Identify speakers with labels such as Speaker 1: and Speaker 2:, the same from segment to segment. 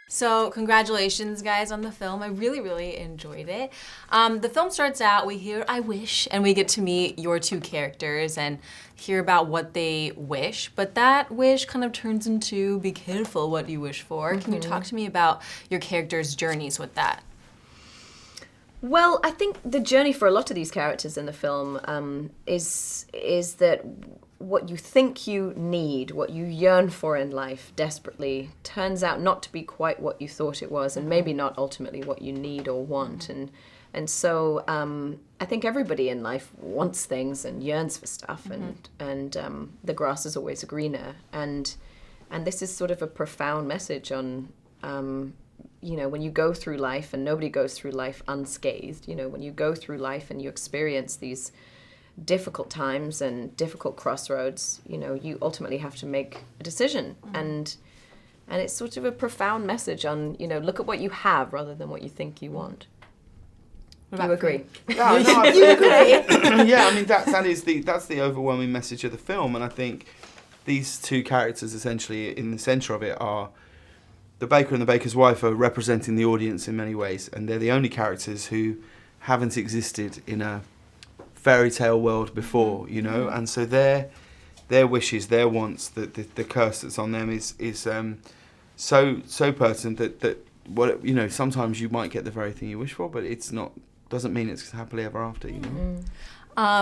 Speaker 1: So congratulations, guys, on the film. I really, really enjoyed it. The film starts out, we hear "I wish," and we get to meet your two characters and hear about what they wish. But that wish kind of turns into "be careful what you wish for." Can you talk to me about your characters' journeys with that?
Speaker 2: Well, I think the journey for a lot of these characters in the film is that what you think you need, what you yearn for in life desperately, turns out not to be quite what you thought it was, and maybe not ultimately what you need or want. And so I think everybody in life wants things and yearns for stuff, and the grass is always greener. And this is sort of a profound message on, you know, when you go through life, and nobody goes through life unscathed, you know, when you go through life and you experience these difficult times and difficult crossroads, you know, you ultimately have to make a decision. And it's sort of a profound message on, you know, look at what you have rather than what you think you want. You agree?
Speaker 3: Yeah, no, you agree. Yeah, I mean that's the overwhelming message of the film, and I think these two characters essentially in the centre of it are the baker and the baker's wife are representing the audience in many ways, and they're the only characters who haven't existed in a fairy tale world before, you know, and so their wishes, their wants, the curse that's on them is so pertinent that what, you know, sometimes you might get the very thing you wish for, but it's not, doesn't mean it's happily ever after, you know.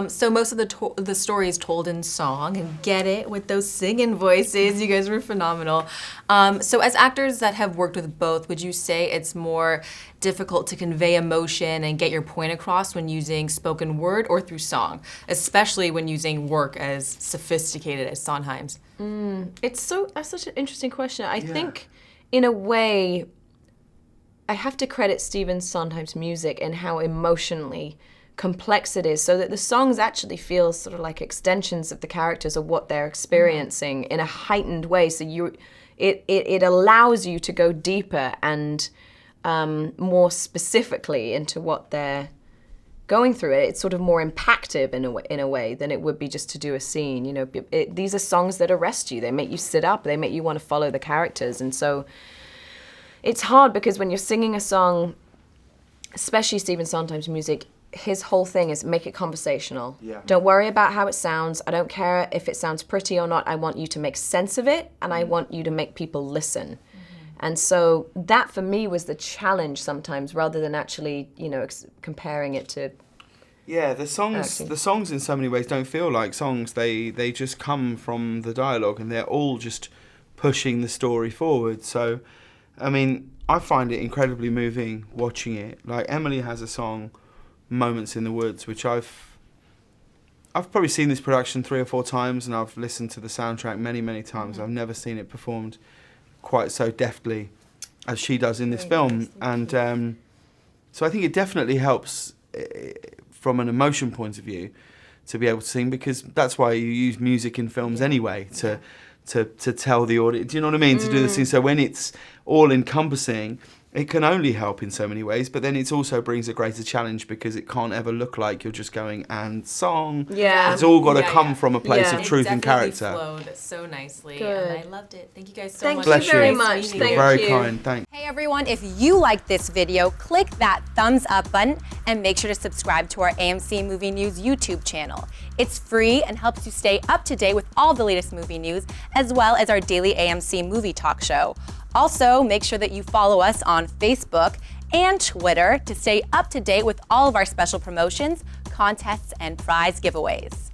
Speaker 1: So most of the story is told in song, and get it with those singing voices. You guys were phenomenal. So as actors that have worked with both, would you say it's more difficult to convey emotion and get your point across when using spoken word or through song, especially when using work as sophisticated as Sondheim's?
Speaker 2: That's such an interesting question. I think, in a way, I have to credit Stephen Sondheim's music and how emotionally complex it is, so that the songs actually feel sort of like extensions of the characters of what they're experiencing in a heightened way. So it allows you to go deeper and more specifically into what they're going through. It's sort of more impactful in a way than it would be just to do a scene. You know, these are songs that arrest you. They make you sit up. They make you want to follow the characters. And so it's hard because when you're singing a song, especially Stephen Sondheim's music, his whole thing is make it conversational. Yeah. Don't worry about how it sounds. I don't care if it sounds pretty or not. I want you to make sense of it, and I want you to make people listen. And so that for me was the challenge sometimes, rather than actually, you know, comparing it to.
Speaker 3: Yeah, the songs in so many ways don't feel like songs. They just come from the dialogue, and they're all just pushing the story forward. So, I mean, I find it incredibly moving watching it. Like Emily has a song, Moments in the Woods, which I've probably seen this production 3 or 4 times, and I've listened to the soundtrack many times. I've never seen it performed quite so deftly as she does in this film. And so I think it definitely helps from an emotion point of view to be able to sing, because that's why you use music in films anyway, to tell the audience, do you know what I mean, to do the scene. So when it's all encompassing, it can only help in so many ways, but then it also brings a greater challenge because it can't ever look like you're just going and song.
Speaker 2: Yeah.
Speaker 3: It's all got to come from a place of truth and character.
Speaker 1: It flowed so nicely,
Speaker 2: Good.
Speaker 1: and I loved it. Thank you guys so much.
Speaker 2: Thank you very much.
Speaker 3: You're very kind. Thanks.
Speaker 4: Hey everyone, if you liked this video, click that thumbs up button and make sure to subscribe to our AMC Movie News YouTube channel. It's free and helps you stay up to date with all the latest movie news, as well as our daily AMC movie talk show. Also, make sure that you follow us on Facebook and Twitter to stay up to date with all of our special promotions, contests, and prize giveaways.